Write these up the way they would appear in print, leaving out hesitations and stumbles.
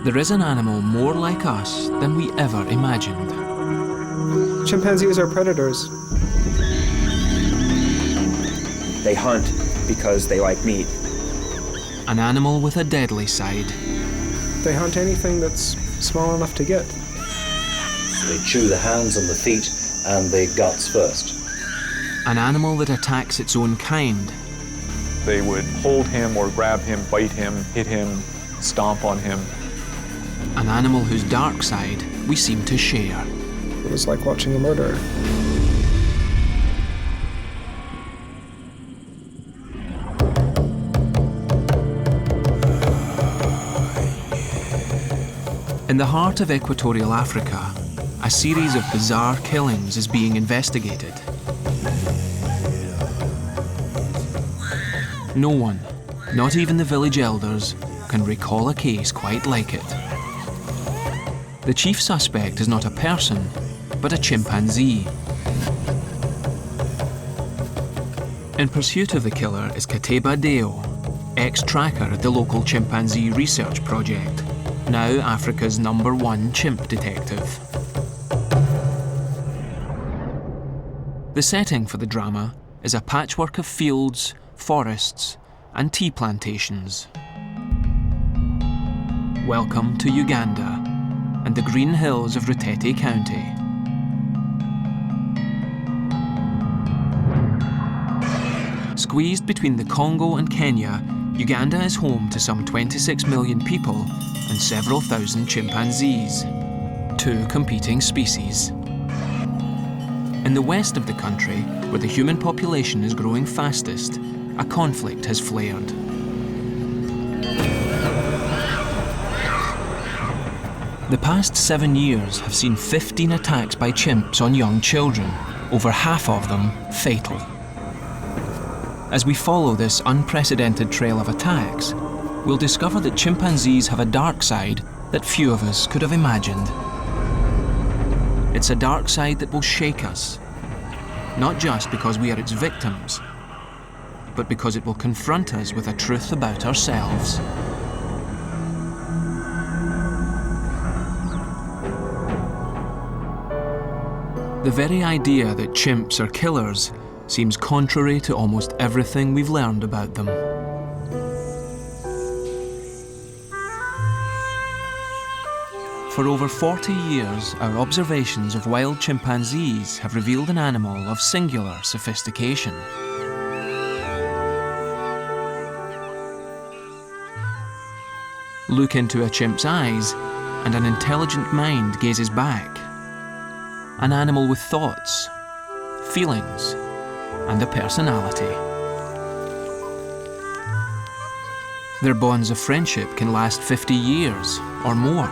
There is an animal more like us than we ever imagined. Chimpanzees are predators. They hunt because they like meat. An animal with a deadly side. They hunt anything that's small enough to get. They chew the hands and the feet and the guts first. An animal that attacks its own kind. They would hold him or grab him, bite him, hit him, stomp on him. An animal whose dark side we seem to share. It was like watching a murderer. In the heart of equatorial Africa, a series of bizarre killings is being investigated. No one, not even the village elders, can recall a case quite like it. The chief suspect is not a person, but a chimpanzee. In pursuit of the killer is Kateba Deo, ex-tracker at the local chimpanzee research project, now Africa's #1 chimp detective. The setting for the drama is a patchwork of fields, forests, and tea plantations. Welcome to Uganda and the green hills of Ruteete County. Squeezed between the Congo and Kenya, Uganda is home to some 26 million people and several thousand chimpanzees, two competing species. In the west of the country, where the human population is growing fastest, a conflict has flared. The past 7 years have seen 15 attacks by chimps on young children, over half of them fatal. As we follow this unprecedented trail of attacks, we'll discover that chimpanzees have a dark side that few of us could have imagined. It's a dark side that will shake us, not just because we are its victims, but because it will confront us with a truth about ourselves. The very idea that chimps are killers seems contrary to almost everything we've learned about them. For over 40 years, our observations of wild chimpanzees have revealed an animal of singular sophistication. Look into a chimp's eyes, and an intelligent mind gazes back. An animal with thoughts, feelings, and a personality. Their bonds of friendship can last 50 years or more.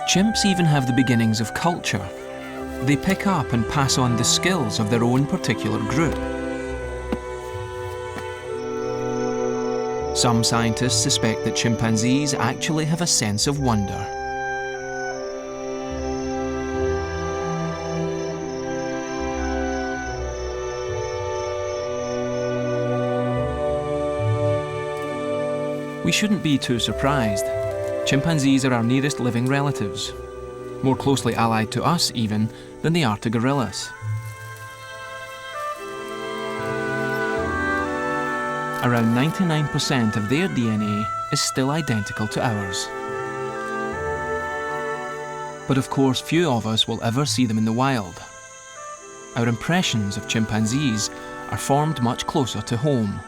Chimps even have the beginnings of culture. They pick up and pass on the skills of their own particular group. Some scientists suspect that chimpanzees actually have a sense of wonder. We shouldn't be too surprised. Chimpanzees are our nearest living relatives, more closely allied to us even than they are to gorillas. Around 99% of their DNA is still identical to ours. But of course, few of us will ever see them in the wild. Our impressions of chimpanzees are formed much closer to home.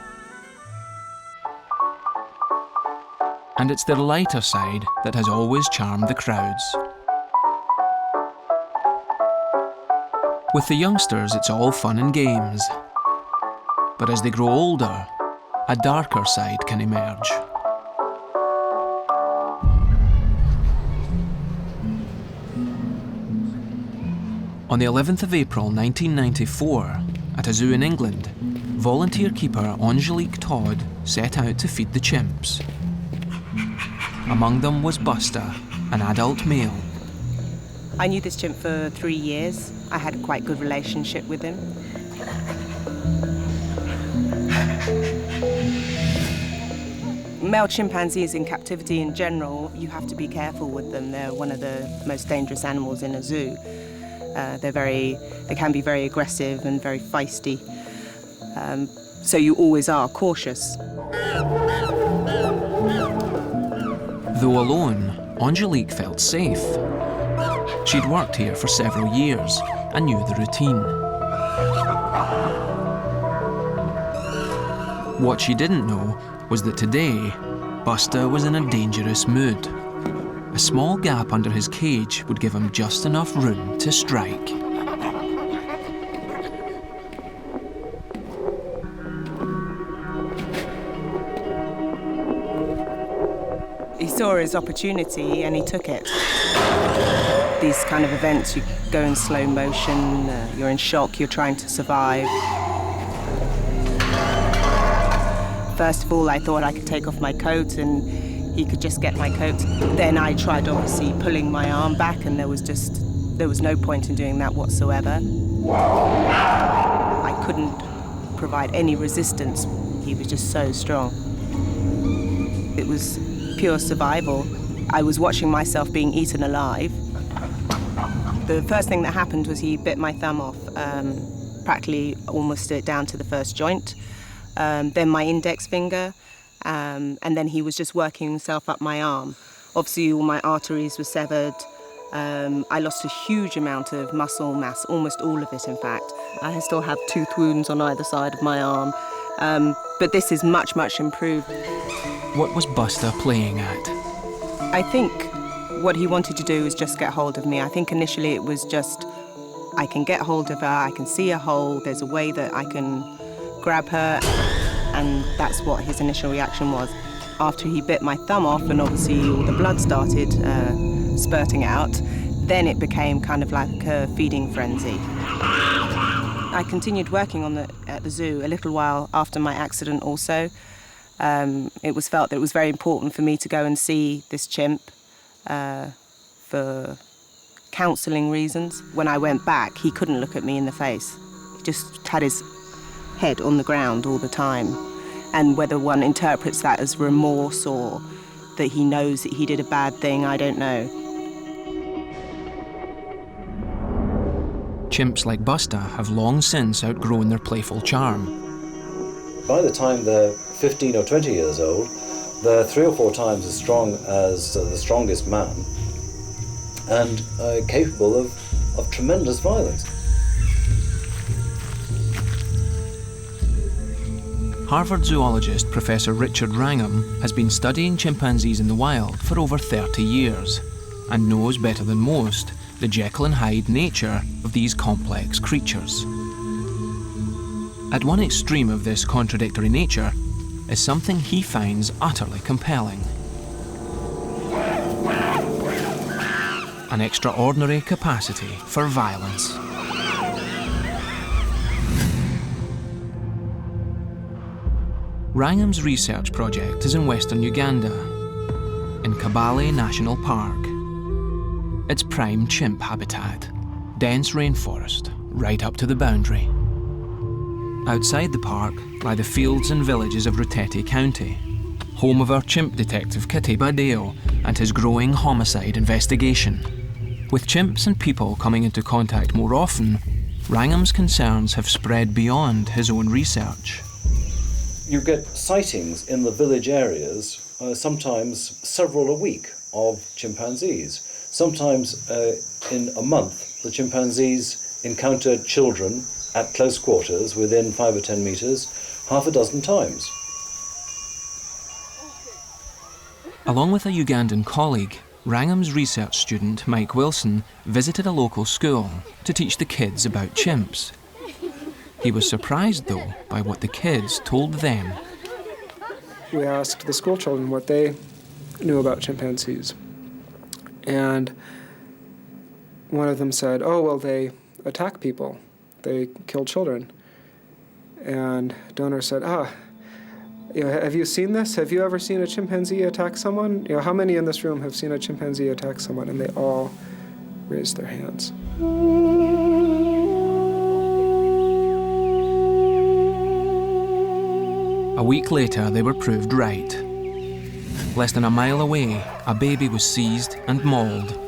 And it's their lighter side that has always charmed the crowds. With the youngsters, it's all fun and games. But as they grow older, a darker side can emerge. On the 11th of April 1994, at a zoo in England, volunteer keeper Angelique Todd set out to feed the chimps. Among them was Buster, an adult male. I knew this chimp for 3 years. I had a quite good relationship with him. Male chimpanzees in captivity in general, you have to be careful with them. They're one of the most dangerous animals in a zoo. They can be very aggressive and very feisty. So you always are cautious. Though alone, Angelique felt safe. She'd worked here for several years and knew the routine. What she didn't know was that today, Buster was in a dangerous mood. A small gap under his cage would give him just enough room to strike. He saw his opportunity and he took it. These kind of events, you go in slow motion, you're in shock, you're trying to survive. First of all, I thought I could take off my coat and he could just get my coat. Then I tried obviously pulling my arm back and there was no point in doing that whatsoever. I couldn't provide any resistance. He was just so strong. It was pure survival. I was watching myself being eaten alive. The first thing that happened was he bit my thumb off, practically almost down to the first joint. Then my index finger, and then he was just working himself up my arm. Obviously all my arteries were severed. I lost a huge amount of muscle mass, almost all of it in fact. I still have tooth wounds on either side of my arm, but this is much, much improved. What was Buster playing at? I think what he wanted to do was just get hold of me. I think initially it was just, I can get hold of her, I can see a hole, there's a way that I can grab her, and that's what his initial reaction was. After he bit my thumb off and obviously all the blood started spurting out, then it became kind of like a feeding frenzy. I continued working at the zoo a little while after my accident also. It was felt that it was very important for me to go and see this chimp for counselling reasons. When I went back, he couldn't look at me in the face. He just had his head on the ground all the time. And whether one interprets that as remorse or that he knows that he did a bad thing, I don't know. Chimps like Buster have long since outgrown their playful charm. By the time they're 15 or 20 years old, they're 3 or 4 times as strong as the strongest man and capable of tremendous violence. Harvard zoologist Professor Richard Wrangham has been studying chimpanzees in the wild for over 30 years and knows better than most the Jekyll and Hyde nature of these complex creatures. At one extreme of this contradictory nature is something he finds utterly compelling. An extraordinary capacity for violence. Wrangham's research project is in western Uganda, in Kabale National Park. It's prime chimp habitat, dense rainforest, right up to the boundary. Outside the park lie the fields and villages of Ruteete County, home of our chimp detective Katiba Deo and his growing homicide investigation. With chimps and people coming into contact more often, Wrangham's concerns have spread beyond his own research. You get sightings in the village areas, sometimes several a week, of chimpanzees. Sometimes in a month, the chimpanzees encounter children at close quarters within 5 or 10 meters, half a dozen times. Along with a Ugandan colleague, Wrangham's research student Mike Wilson visited a local school to teach the kids about chimps. He was surprised, though, by what the kids told them. We asked the school children what they knew about chimpanzees. And one of them said, oh, well, they attack people. They kill children. And donor said, have you seen this? Have you ever seen a chimpanzee attack someone? How many in this room have seen a chimpanzee attack someone? And they all raised their hands. A week later, they were proved right. Less than a mile away, a baby was seized and mauled.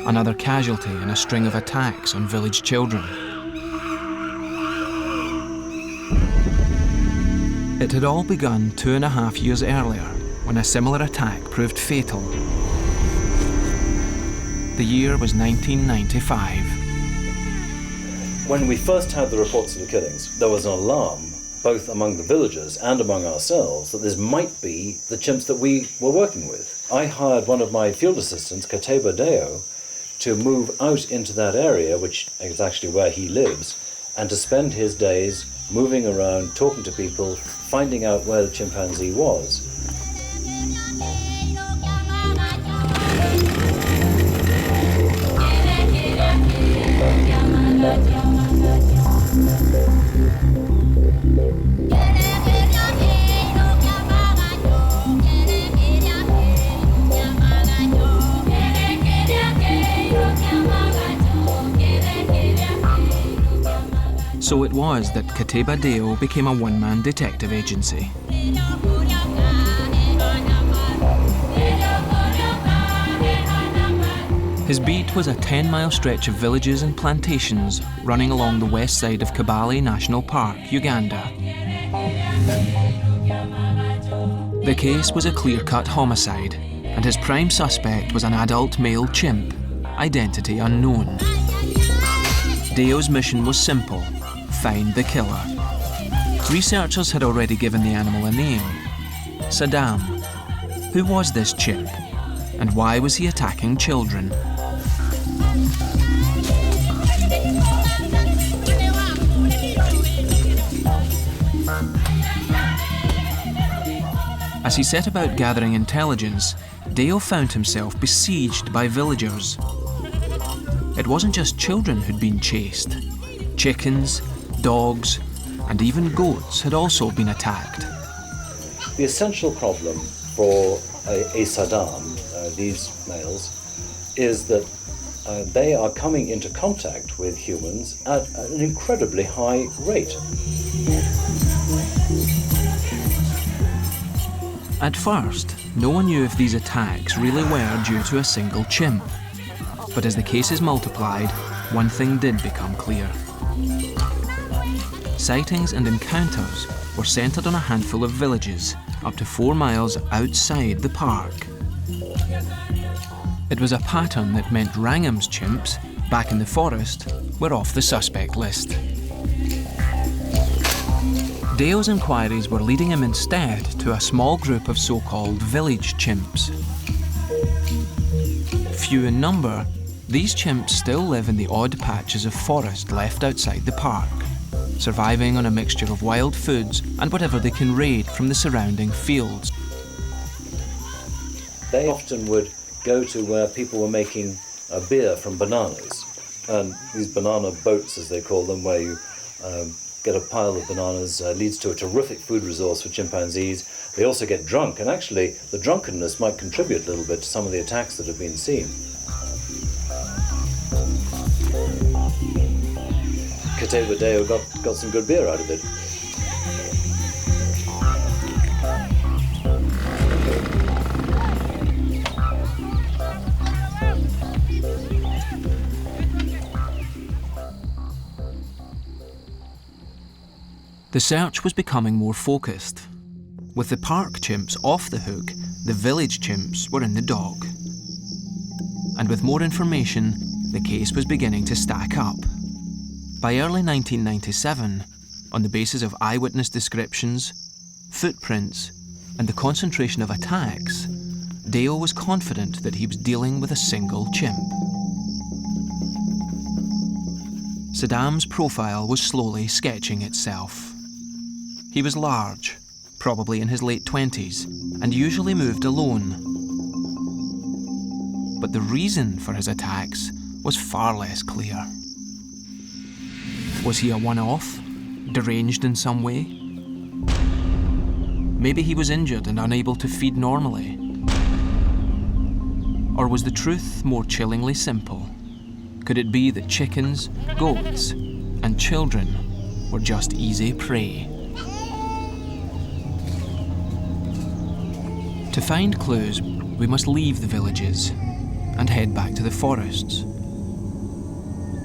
Another casualty in a string of attacks on village children. It had all begun 2.5 years earlier, when a similar attack proved fatal. The year was 1995. When we first had the reports of the killings, there was an alarm, both among the villagers and among ourselves, that this might be the chimps that we were working with. I hired one of my field assistants, Captivity, to move out into that area, which is actually where he lives, and to spend his days moving around, talking to people, finding out where the chimpanzee was. So it was that Captivity became a one-man detective agency. His beat was a 10-mile stretch of villages and plantations running along the west side of Kabale National Park, Uganda. The case was a clear-cut homicide, and his prime suspect was an adult male chimp, identity unknown. Deo's mission was simple: find the killer. Researchers had already given the animal a name: Saddam. Who was this chimp? And why was he attacking children? As he set about gathering intelligence, Deo found himself besieged by villagers. It wasn't just children who'd been chased. Chickens, dogs, and even goats had also been attacked. The essential problem for a Saddam, these males, is that they are coming into contact with humans at an incredibly high rate. At first, no one knew if these attacks really were due to a single chimp. But as the cases multiplied, one thing did become clear. Sightings and encounters were centred on a handful of villages, up to 4 miles outside the park. It was a pattern that meant Wrangham's chimps, back in the forest, were off the suspect list. Deo's inquiries were leading him instead to a small group of so-called village chimps. Few in number, these chimps still live in the odd patches of forest left outside the park, surviving on a mixture of wild foods and whatever they can raid from the surrounding fields. They often would go to where people were making beer from bananas, and these banana boats, as they call them, where you get a pile of bananas, leads to a terrific food resource for chimpanzees. They also get drunk, and actually the drunkenness might contribute a little bit to some of the attacks that have been seen. Captivity got some good beer out of it. The search was becoming more focused. With the park chimps off the hook, the village chimps were in the dock. And with more information, the case was beginning to stack up. By early 1997, on the basis of eyewitness descriptions, footprints, and the concentration of attacks, Deo was confident that he was dealing with a single chimp. Saddam's profile was slowly sketching itself. He was large, probably in his late 20s, and usually moved alone. But the reason for his attacks was far less clear. Was he a one-off, deranged in some way? Maybe he was injured and unable to feed normally. Or was the truth more chillingly simple? Could it be that chickens, goats, and children were just easy prey? To find clues, we must leave the villages and head back to the forests.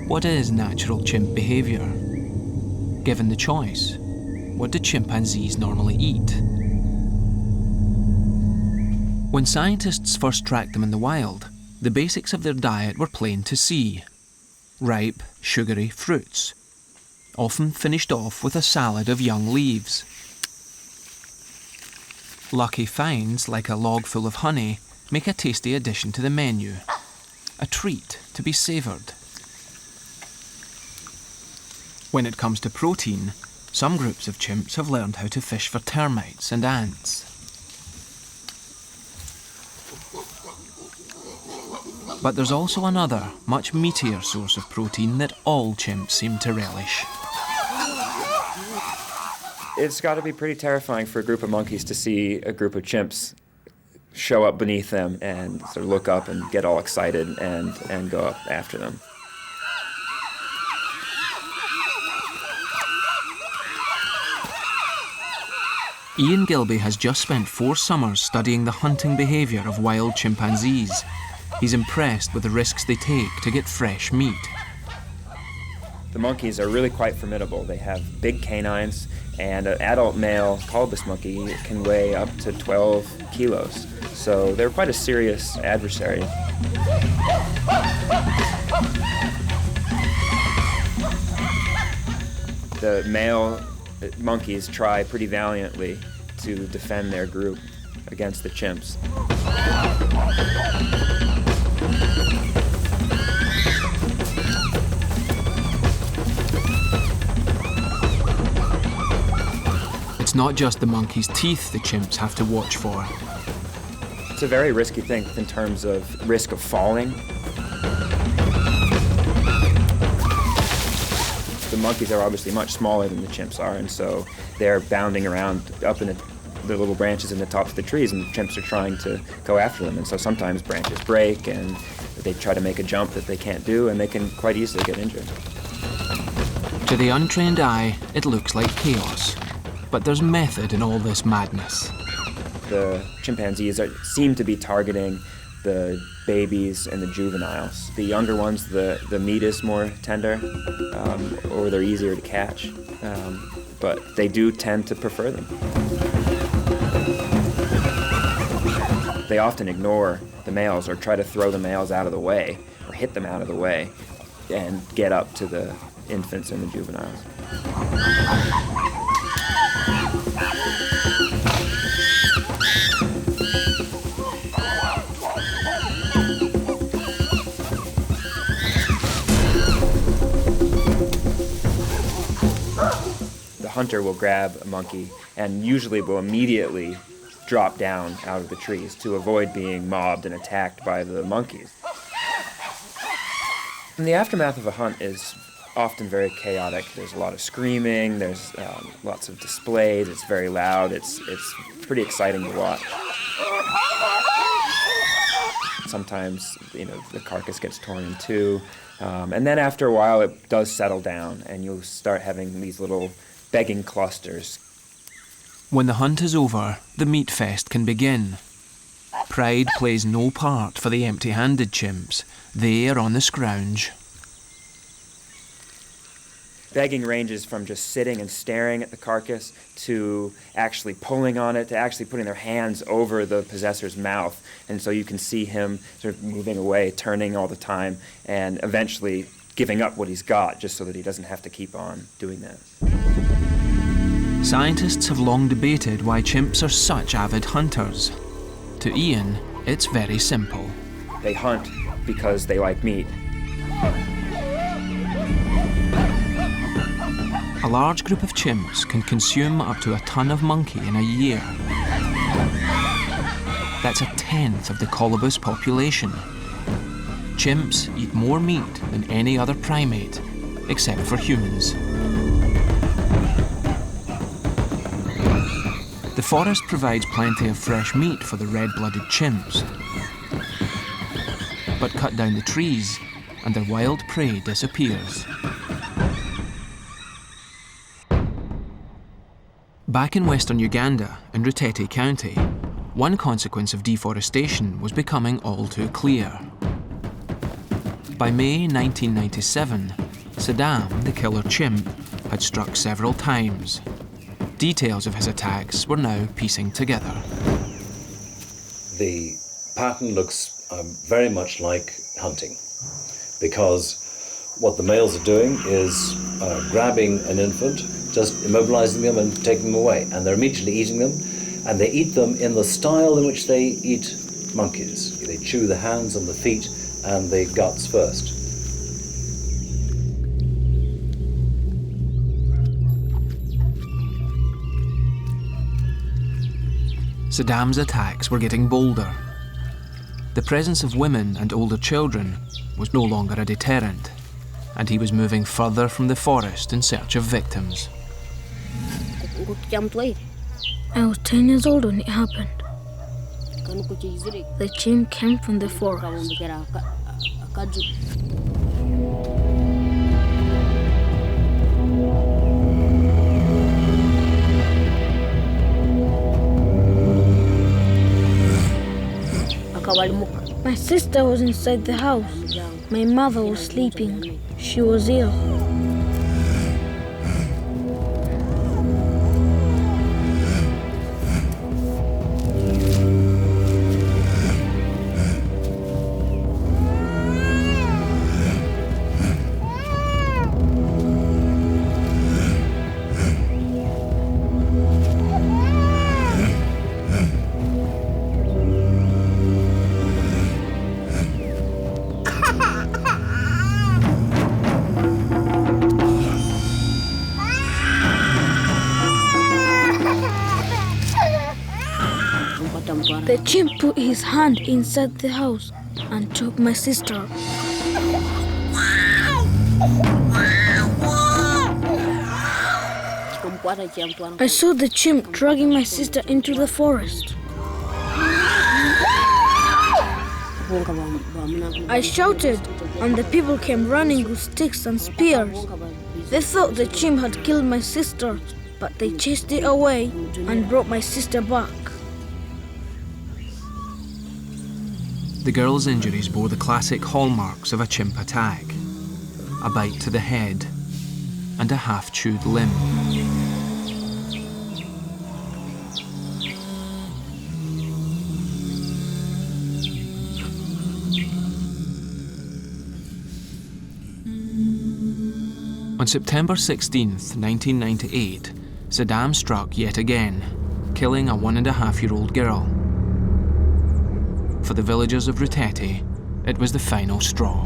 What is natural chimp behaviour? Given the choice, what do chimpanzees normally eat? When scientists first tracked them in the wild, the basics of their diet were plain to see. Ripe, sugary fruits, often finished off with a salad of young leaves. Lucky finds, like a log full of honey, make a tasty addition to the menu. A treat to be savoured. When it comes to protein, some groups of chimps have learned how to fish for termites and ants. But there's also another, much meatier source of protein that all chimps seem to relish. It's got to be pretty terrifying for a group of monkeys to see a group of chimps show up beneath them and sort of look up and get all excited and go up after them. Ian Gilby has just spent 4 summers studying the hunting behaviour of wild chimpanzees. He's impressed with the risks they take to get fresh meat. The monkeys are really quite formidable. They have big canines, and an adult male colobus monkey can weigh up to 12 kilos. So they're quite a serious adversary. The male monkeys try pretty valiantly to defend their group against the chimps. It's not just the monkey's teeth the chimps have to watch for. It's a very risky thing in terms of risk of falling. The monkeys are obviously much smaller than the chimps are, and so they're bounding around up in the little branches in the tops of the trees, and the chimps are trying to go after them. And so sometimes branches break, and they try to make a jump that they can't do, and they can quite easily get injured. To the untrained eye, it looks like chaos. But there's method in all this madness. The chimpanzees seem to be targeting the babies and the juveniles. The younger ones, the meat is more tender, or they're easier to catch, but they do tend to prefer them. They often ignore the males or try to throw the males out of the way or hit them out of the way and get up to the infants and the juveniles. The hunter will grab a monkey and usually will immediately drop down out of the trees to avoid being mobbed and attacked by the monkeys. And the aftermath of a hunt is often very chaotic. There's a lot of screaming, there's lots of displays, it's very loud, it's pretty exciting to watch. Sometimes, the carcass gets torn in two, and then after a while it does settle down and you'll start having these little begging clusters. When the hunt is over, the meat fest can begin. Pride plays no part for the empty-handed chimps. They are on the scrounge. Begging ranges from just sitting and staring at the carcass to actually pulling on it, to actually putting their hands over the possessor's mouth. And so you can see him sort of moving away, turning all the time, and eventually giving up what he's got just so that he doesn't have to keep on doing that. Scientists have long debated why chimps are such avid hunters. To Ian, it's very simple. They hunt because they like meat. A large group of chimps can consume up to a ton of monkey in a year. That's 1/10 of the colobus population. Chimps eat more meat than any other primate, except for humans. The forest provides plenty of fresh meat for the red-blooded chimps. But cut down the trees, and their wild prey disappears. Back in western Uganda, in Ruteete County, one consequence of deforestation was becoming all too clear. By May 1997, Saddam, the killer chimp, had struck several times. Details of his attacks were now piecing together. The pattern looks very much like hunting, because what the males are doing is grabbing an infant, just immobilizing them and taking them away, and they're immediately eating them, and they eat them in the style in which they eat monkeys. They chew the hands and the feet and the guts first. Saddam's attacks were getting bolder. The presence of women and older children was no longer a deterrent, and he was moving further from the forest in search of victims. I was 10 years old when it happened. The chimp came from the forest. My sister was inside the house. My mother was sleeping. She was ill. The chimp put his hand inside the house and took my sister. I saw the chimp dragging my sister into the forest. I shouted, and the people came running with sticks and spears. They thought the chimp had killed my sister, but they chased it away and brought my sister back. The girl's injuries bore the classic hallmarks of a chimp attack: a bite to the head and a half-chewed limb. On September 16th, 1998, Saddam struck yet again, killing a 1.5-year-old girl. For the villagers of Ruteete, it was the final straw.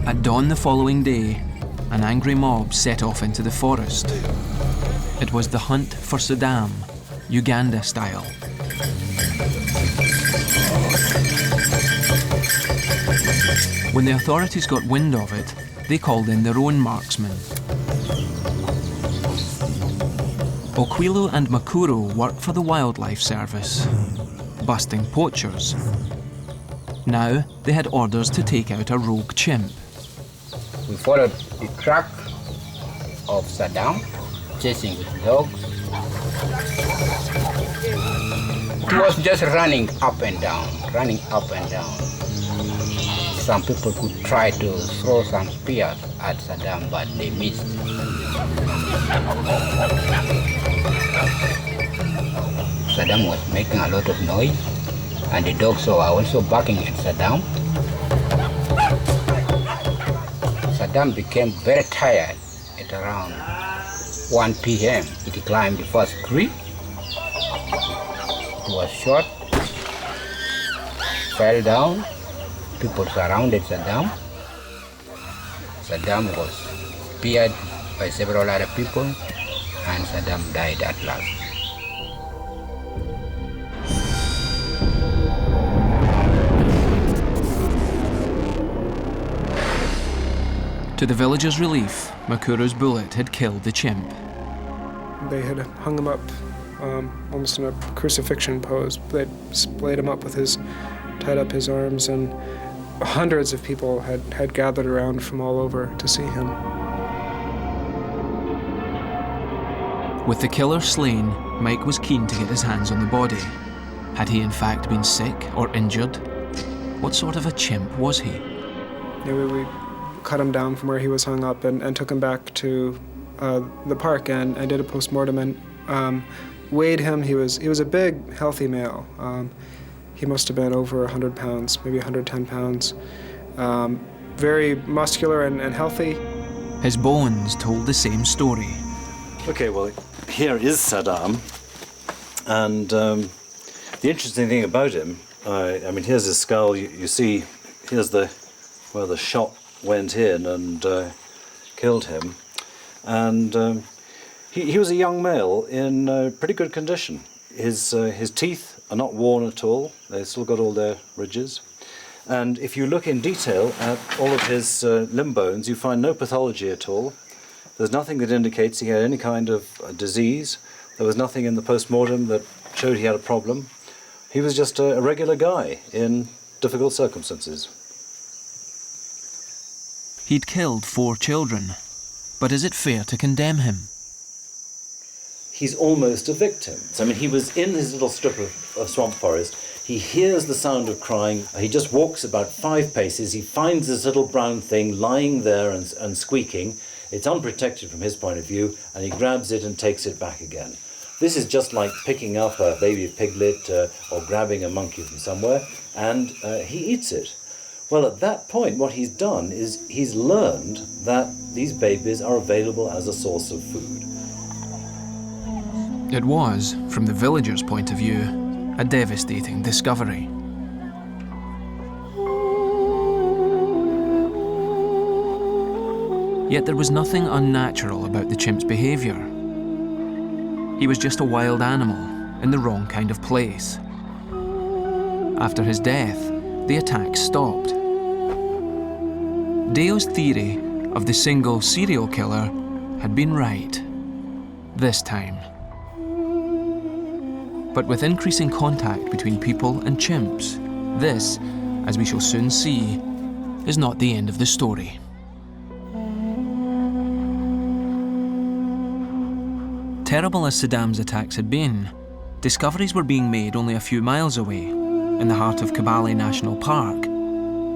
At dawn the following day, an angry mob set off into the forest. It was the hunt for Saddam, Uganda style. When the authorities got wind of it, they called in their own marksmen. Okwilo and Makuro worked for the Wildlife Service, busting poachers. Now they had orders to take out a rogue chimp. We followed the track of Saddam, chasing with dogs. He was just running up and down, running up and down. Some people could try to throw some spears at Saddam, but they missed. Saddam was making a lot of noise, and the dogs were also barking at Saddam. Saddam became very tired at around 1 p.m. He climbed the first tree. He was shot, fell down. People surrounded Saddam. Saddam was speared by several other people, and Saddam died at last. To the villagers' relief, Makuro's bullet had killed the chimp. They had hung him up almost in a crucifixion pose. They'd splayed him up with tied up his arms, and hundreds of people had gathered around from all over to see him. With the killer slain, Mike was keen to get his hands on the body. Had he in fact been sick or injured? What sort of a chimp was he? We cut him down from where he was hung up and took him back to the park and did a postmortem and weighed him. He was a big, healthy male. He must have been over 100 pounds, maybe 110 pounds. Very muscular and healthy. His bones told the same story. Okay, well, here is Saddam, and the interesting thing about him, I mean, here's his skull. You see, here's where the shot went in and killed him, and he was a young male in pretty good condition. His teeth are not worn at all; they've still got all their ridges. And if you look in detail at all of his limb bones, you find no pathology at all. There's nothing that indicates he had any kind of disease. There was nothing in the postmortem that showed he had a problem. He was just a regular guy in difficult circumstances. He'd killed 4 children, but is it fair to condemn him? He's almost a victim. I mean, he was in his little strip of swamp forest. He hears the sound of crying. He just walks about 5 paces. He finds this little brown thing lying there and squeaking. It's unprotected from his point of view, and he grabs it and takes it back again. This is just like picking up a baby piglet or grabbing a monkey from somewhere, and he eats it. Well, at that point, what he's done is he's learned that these babies are available as a source of food. It was, from the villagers' point of view, a devastating discovery. Yet there was nothing unnatural about the chimp's behaviour. He was just a wild animal in the wrong kind of place. After his death, the attacks stopped. Deo's theory of the single serial killer had been right. This time. But with increasing contact between people and chimps, this, as we shall soon see, is not the end of the story. Terrible as Saddam's attacks had been, discoveries were being made only a few miles away, in the heart of Kibale National Park,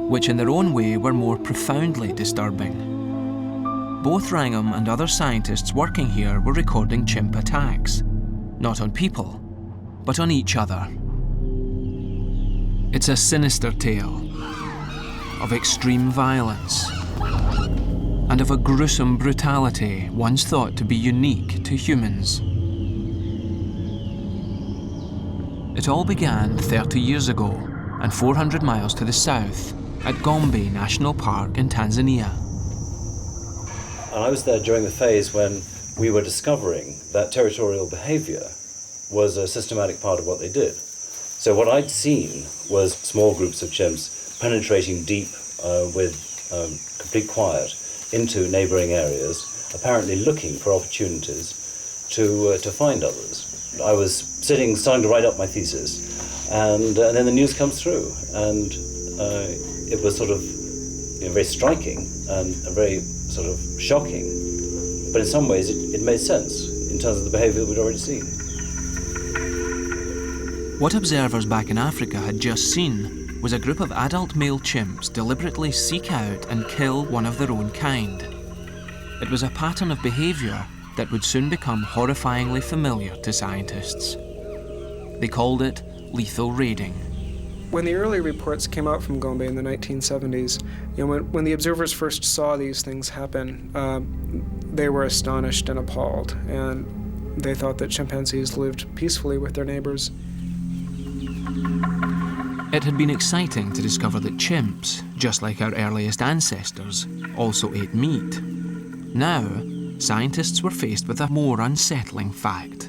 which in their own way were more profoundly disturbing. Both Wrangham and other scientists working here were recording chimp attacks, not on people, but on each other. It's a sinister tale of extreme violence and of a gruesome brutality once thought to be unique to humans. It all began 30 years ago and 400 miles to the south at Gombe National Park in Tanzania. And I was there during the phase when we were discovering that territorial behaviour was a systematic part of what they did. So what I'd seen was small groups of chimps penetrating deep with complete quiet into neighbouring areas, apparently looking for opportunities to find others. I was starting to write up my thesis, and then the news comes through, and it was sort of very striking and very sort of shocking, but in some ways it made sense in terms of the behaviour that we'd already seen. What observers back in Africa had just seen was a group of adult male chimps deliberately seek out and kill one of their own kind. It was a pattern of behaviour that would soon become horrifyingly familiar to scientists. They called it lethal raiding. When the early reports came out from Gombe in the 1970s, when the observers first saw these things happen, they were astonished and appalled, and they thought that chimpanzees lived peacefully with their neighbors. It had been exciting to discover that chimps, just like our earliest ancestors, also ate meat. Now, scientists were faced with a more unsettling fact.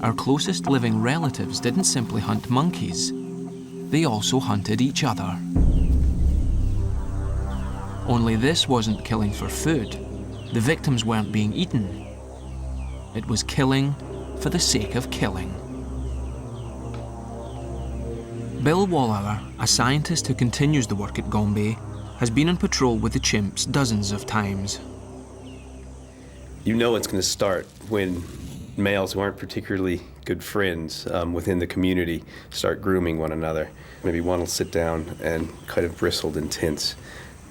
Our closest living relatives didn't simply hunt monkeys, they also hunted each other. Only this wasn't killing for food. The victims weren't being eaten. It was killing for the sake of killing. Bill Wallauer, a scientist who continues the work at Gombe, has been on patrol with the chimps dozens of times. You know it's going to start when males who aren't particularly good friends within the community start grooming one another. Maybe one will sit down and kind of bristled and tense.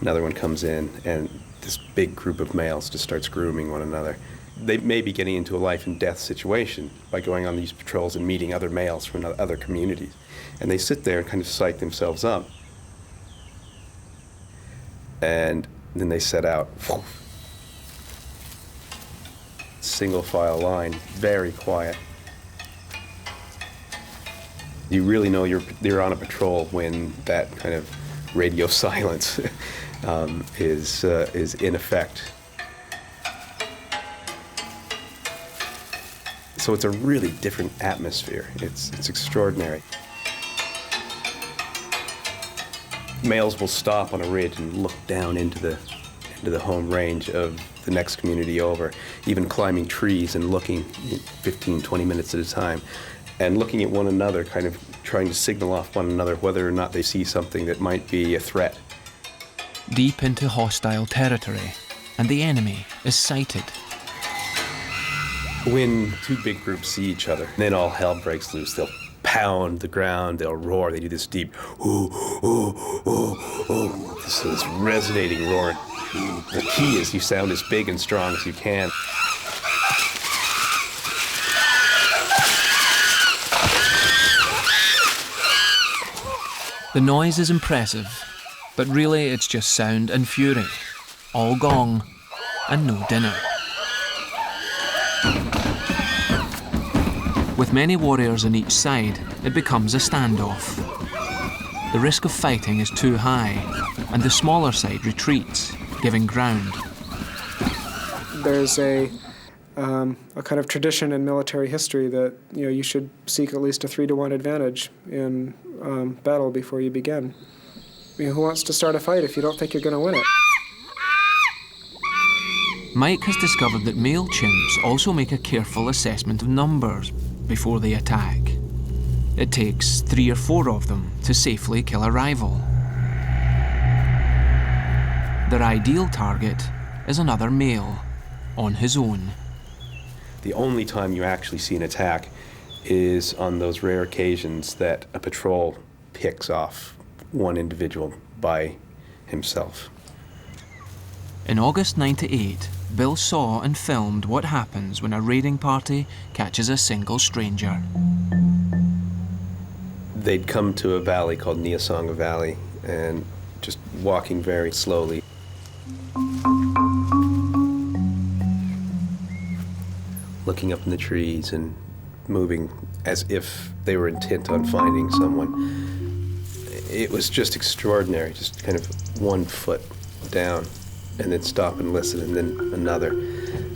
Another one comes in, and this big group of males just starts grooming one another. They may be getting into a life and death situation by going on these patrols and meeting other males from other communities. And they sit there and kind of psych themselves up. And then they set out. Single file line, very quiet. You really know you're on a patrol when that kind of radio silence is in effect. So it's a really different atmosphere. It's extraordinary. Males will stop on a ridge and look down into the home range of the next community over, even climbing trees and looking 15, 20 minutes at a time, and looking at one another, kind of trying to signal off one another whether or not they see something that might be a threat. Deep into hostile territory, and the enemy is sighted. When two big groups see each other, then all hell breaks loose. They'll pound the ground, they'll roar, they do this deep ooh, ooh, ooh, ooh, this resonating roar. The key is you sound as big and strong as you can. The noise is impressive, but really it's just sound and fury. All gong, and no dinner. With many warriors on each side, it becomes a standoff. The risk of fighting is too high, and the smaller side retreats, giving ground. There's a kind of tradition in military history that you should seek at least a 3-to-1 advantage in battle before you begin. Who wants to start a fight if you don't think you're going to win it? Mike has discovered that male chimps also make a careful assessment of numbers before they attack. It takes 3 or 4 of them to safely kill a rival. Their ideal target is another male, on his own. The only time you actually see an attack is on those rare occasions that a patrol picks off one individual by himself. In August '98, Bill saw and filmed what happens when a raiding party catches a single stranger. They'd come to a valley called Nyasonga Valley and just walking very slowly. Looking up in the trees and moving as if they were intent on finding someone. It was just extraordinary, just kind of 1 foot down and then stop and listen and then another.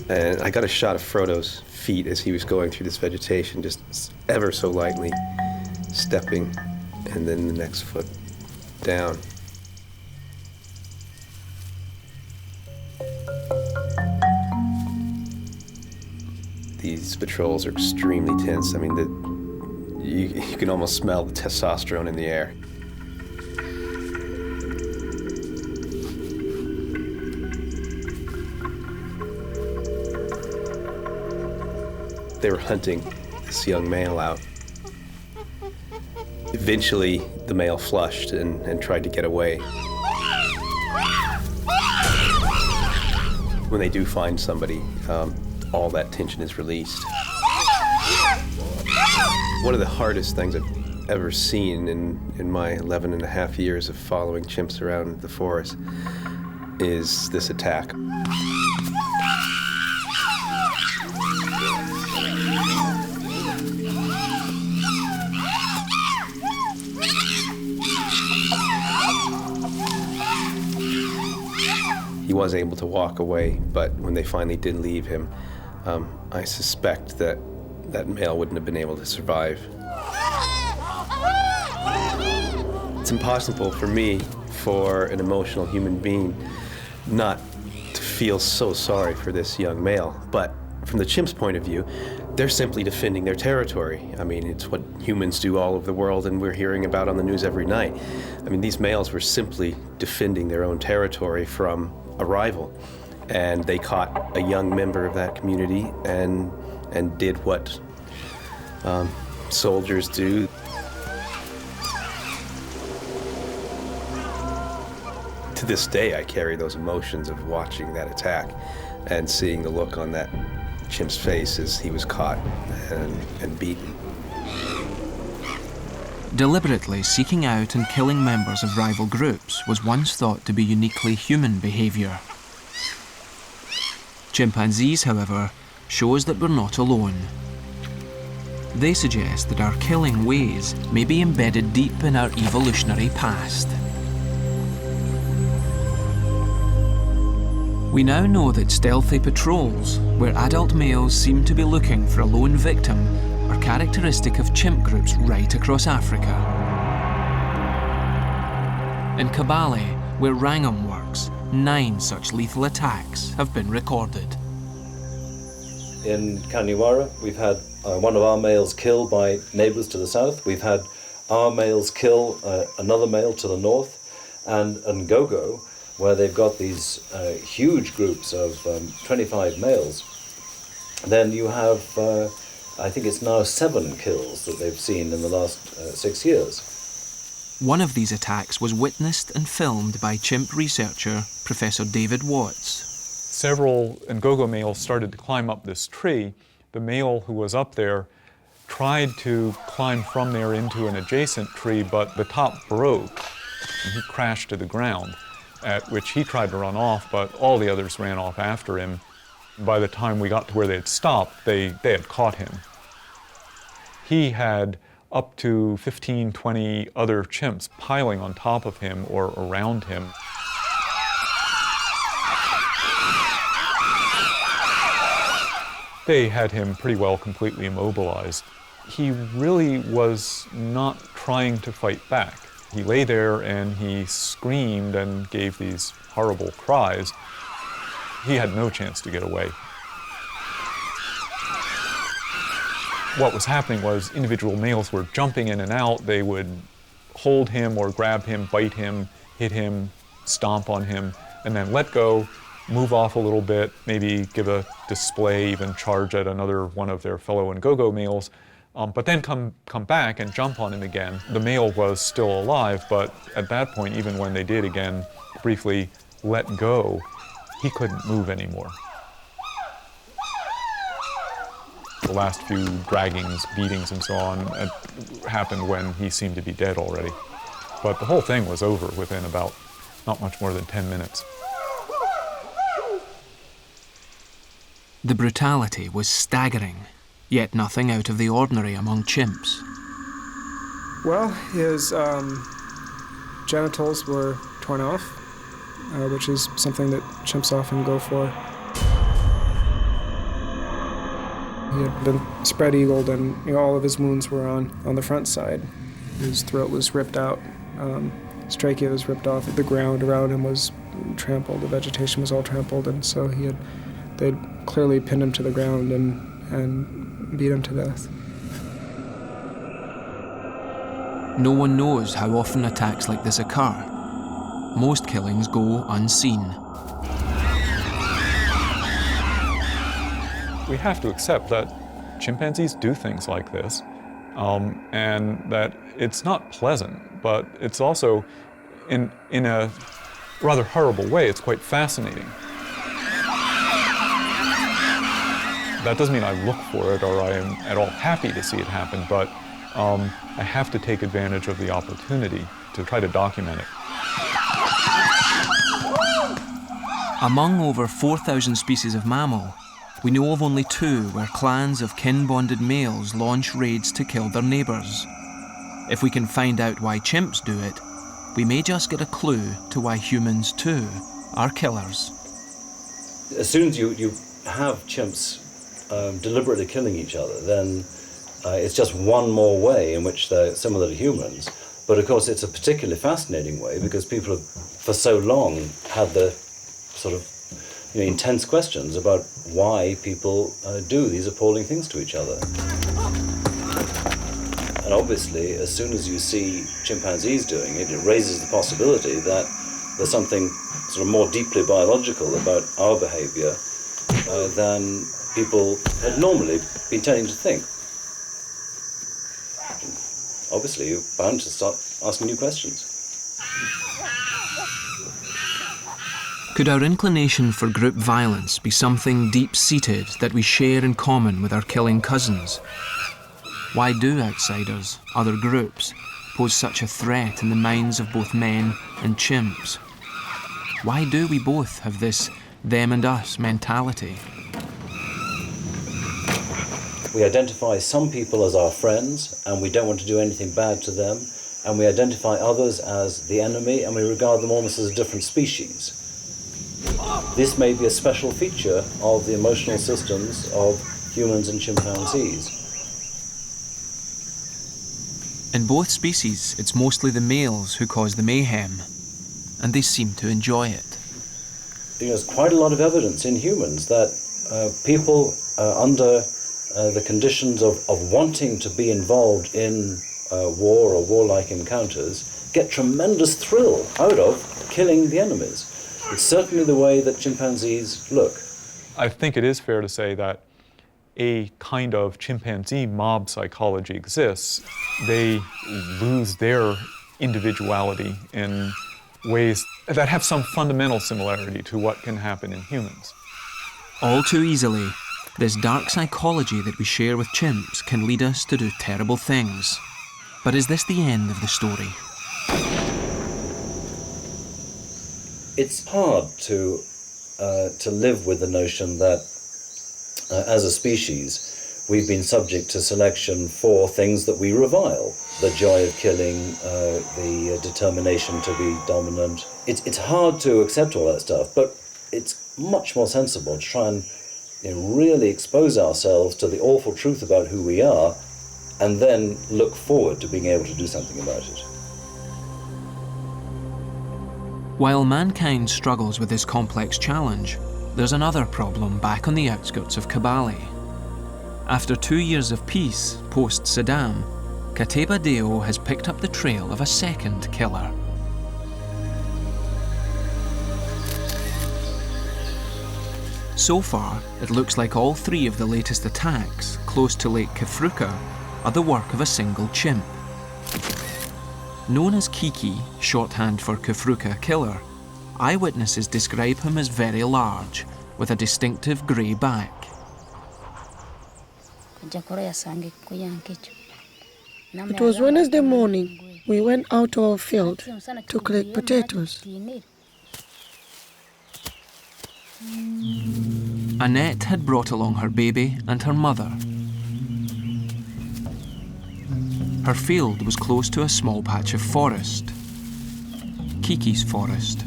And I got a shot of Frodo's feet as he was going through this vegetation, just ever so lightly stepping and then the next foot down. These patrols are extremely tense. I mean, you can almost smell the testosterone in the air. They were hunting this young male out. Eventually, the male flushed and tried to get away. When they do find somebody, all that tension is released. One of the hardest things I've ever seen in my 11 and a half years of following chimps around the forest is this attack. He was able to walk away, but when they finally did leave him, I suspect that that male wouldn't have been able to survive. It's impossible for me, for an emotional human being, not to feel so sorry for this young male. But from the chimp's point of view, they're simply defending their territory. I mean, it's what humans do all over the world and we're hearing about on the news every night. I mean, these males were simply defending their own territory from a rival. And they caught a young member of that community and and did what soldiers do. To this day, I carry those emotions of watching that attack and seeing the look on that chimp's face as he was caught and beaten. Deliberately seeking out and killing members of rival groups was once thought to be uniquely human behaviour. Chimpanzees, however, shows that we're not alone. They suggest that our killing ways may be embedded deep in our evolutionary past. We now know that stealthy patrols, where adult males seem to be looking for a lone victim, are characteristic of chimp groups right across Africa. In Kabale, where Wrangham works, 9 such lethal attacks have been recorded. In Kanyawara, we've had one of our males killed by neighbours to the south. We've had our males kill another male to the north. And Ngogo, where they've got these huge groups of 25 males, then you have, I think it's now 7 kills that they've seen in the last 6 years. One of these attacks was witnessed and filmed by chimp researcher Professor David Watts. Several Ngogo males started to climb up this tree. The male who was up there tried to climb from there into an adjacent tree, but the top broke and he crashed to the ground, at which he tried to run off, but all the others ran off after him. By the time we got to where they had stopped, they had caught him. He had up to 15, 20 other chimps piling on top of him or around him. They had him pretty well completely immobilized. He really was not trying to fight back. He lay there and he screamed and gave these horrible cries. He had no chance to get away. What was happening was individual males were jumping in and out. They would hold him or grab him, bite him, hit him, stomp on him, and then let go, move off a little bit, maybe give a display, even charge at another one of their fellow Ngogo males, but then come back and jump on him again. The male was still alive, but at that point, even when they did again briefly let go, he couldn't move anymore. The last few draggings, beatings, and so on happened when he seemed to be dead already. But the whole thing was over within about not much more than 10 minutes. The brutality was staggering, yet nothing out of the ordinary among chimps. Well, his genitals were torn off, which is something that chimps often go for. He had been spread-eagled, and all of his wounds were on the front side. His throat was ripped out, his trachea was ripped off. The ground around him was trampled. The vegetation was all trampled, and so they'd clearly pinned him to the ground and beat him to death. No one knows how often attacks like this occur. Most killings go unseen. We have to accept that chimpanzees do things like this, and that it's not pleasant, but it's also, in a rather horrible way, it's quite fascinating. That doesn't mean I look for it or I am at all happy to see it happen, but I have to take advantage of the opportunity to try to document it. Among over 4,000 species of mammal, we know of only 2 where clans of kin-bonded males launch raids to kill their neighbours. If we can find out why chimps do it, we may just get a clue to why humans too are killers. As soon as you have chimps deliberately killing each other, then it's just one more way in which they're similar to humans. But of course it's a particularly fascinating way because people have for so long had the sort of intense questions about why people do these appalling things to each other. And obviously, as soon as you see chimpanzees doing it, it raises the possibility that there's something sort of more deeply biological about our behavior than people had normally been tending to think. Obviously, you're bound to start asking new questions. Could our inclination for group violence be something deep-seated that we share in common with our killing cousins? Why do outsiders, other groups, pose such a threat in the minds of both men and chimps? Why do we both have this them and us mentality? We identify some people as our friends, and we don't want to do anything bad to them, and we identify others as the enemy, and we regard them almost as a different species. This may be a special feature of the emotional systems of humans and chimpanzees. In both species, it's mostly the males who cause the mayhem, and they seem to enjoy it. There's quite a lot of evidence in humans that people under the conditions of wanting to be involved in war or warlike encounters get tremendous thrill out of killing the enemies. It's certainly the way that chimpanzees look. I think it is fair to say that a kind of chimpanzee mob psychology exists. They lose their individuality in ways that have some fundamental similarity to what can happen in humans. All too easily, this dark psychology that we share with chimps can lead us to do terrible things. But is this the end of the story? It's hard to live with the notion that as a species we've been subject to selection for things that we revile. The joy of killing, the determination to be dominant. It's hard to accept all that stuff, but it's much more sensible to try and really expose ourselves to the awful truth about who we are, and then look forward to being able to do something about it. While mankind struggles with this complex challenge, there's another problem back on the outskirts of Kibale. After 2 years of peace, post-Saddam, Captivity has picked up the trail of a second killer. So far, it looks like all 3 of the latest attacks close to Lake Kafruka are the work of a single chimp. Known as Kiki, shorthand for Kafruka killer, eyewitnesses describe him as very large, with a distinctive grey back. It was Wednesday morning. We went out to our field to collect potatoes. Annette had brought along her baby and her mother. Her field was close to a small patch of forest, Kiki's forest.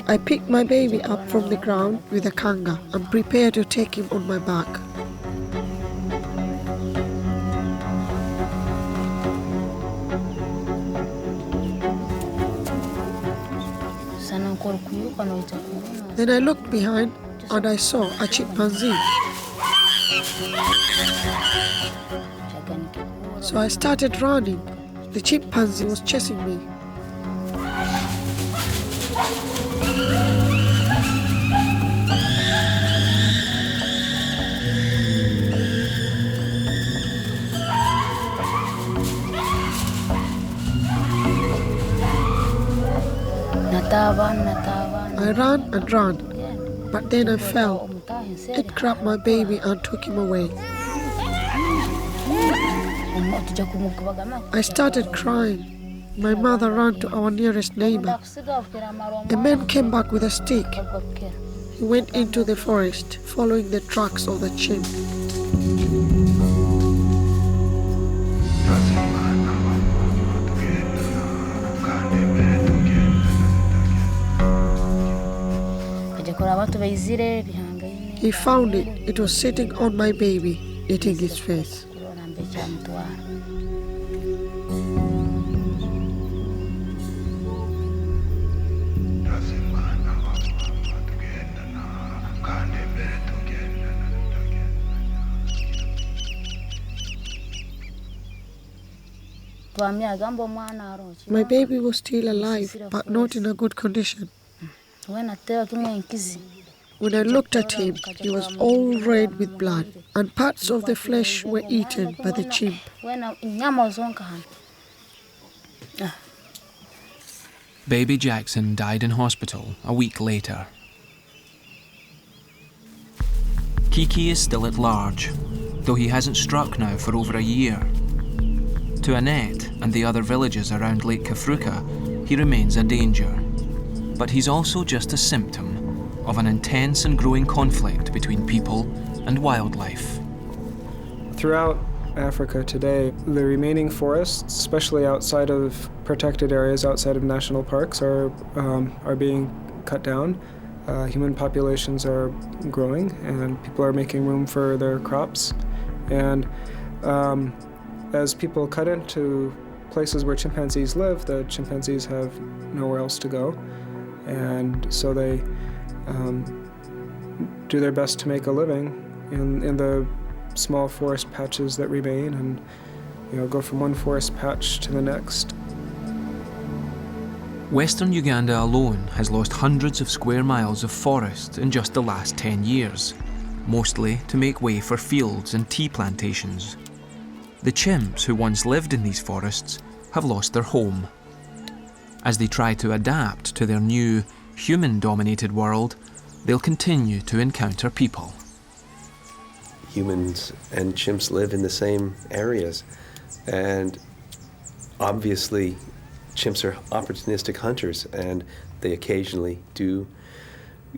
I picked my baby up from the ground with a kanga and prepared to take him on my back. Then I looked behind and I saw a chimpanzee. So I started running. The chimpanzee was chasing me. I ran and ran, but then I fell. It grabbed my baby and took him away. I started crying. My mother ran to our nearest neighbor. A man came back with a stick. He went into the forest, following the tracks of the chimp. He found it. It was sitting on my baby, eating his face. My baby was still alive, but not in a good condition. When I looked at him, he was all red with blood, and parts of the flesh were eaten by the chimp. Baby Jackson died in hospital a week later. Kiki is still at large, though he hasn't struck now for over a year. To Annette and the other villagers around Lake Kafruka, he remains a danger. But he's also just a symptom of an intense and growing conflict between people and wildlife. Throughout Africa today, the remaining forests, especially outside of protected areas, outside of national parks, are being cut down. Human populations are growing, and people are making room for their crops. And as people cut into places where chimpanzees live, the chimpanzees have nowhere else to go. And so they do their best to make a living in the small forest patches that remain, and go from one forest patch to the next. Western Uganda alone has lost hundreds of square miles of forest in just the last 10 years, mostly to make way for fields and tea plantations. The chimps who once lived in these forests have lost their home. As they try to adapt to their new, human-dominated world, they'll continue to encounter people. Humans and chimps live in the same areas, and obviously chimps are opportunistic hunters, and they occasionally do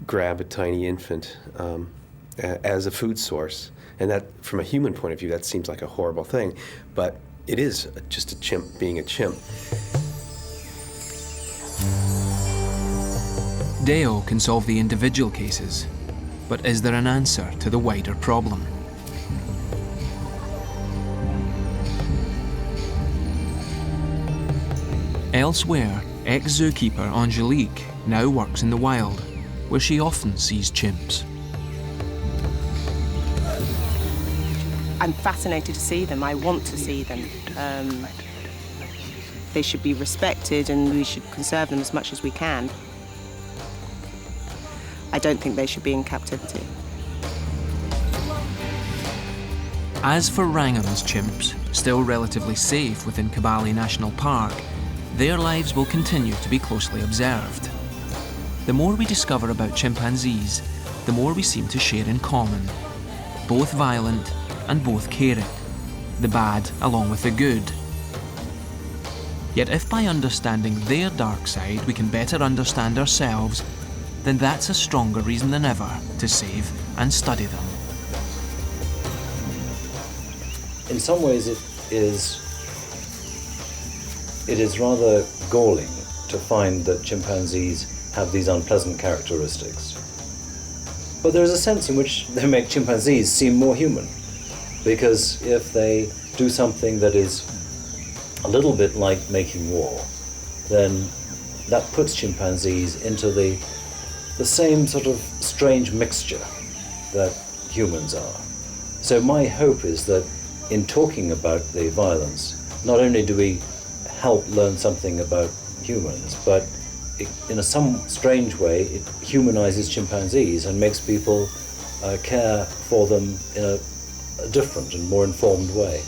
grab a tiny infant as a food source. And that, from a human point of view, that seems like a horrible thing, but it is just a chimp being a chimp. Deo can solve the individual cases, but is there an answer to the wider problem? Elsewhere, ex-zookeeper Angelique now works in the wild, where she often sees chimps. I'm fascinated to see them. I want to see them. They should be respected, and we should conserve them as much as we can. I don't think they should be in captivity. As for Wrangham's chimps, still relatively safe within Kibale National Park, their lives will continue to be closely observed. The more we discover about chimpanzees, the more we seem to share in common. Both violent and both caring, the bad along with the good. Yet if by understanding their dark side we can better understand ourselves, then that's a stronger reason than ever to save and study them. In some ways it is rather galling to find that chimpanzees have these unpleasant characteristics. But there is a sense in which they make chimpanzees seem more human, because if they do something that is a little bit like making war, then that puts chimpanzees into the same sort of strange mixture that humans are. So my hope is that in talking about the violence, not only do we help learn something about humans, but in some strange way it humanizes chimpanzees and makes people care for them in a different and more informed way.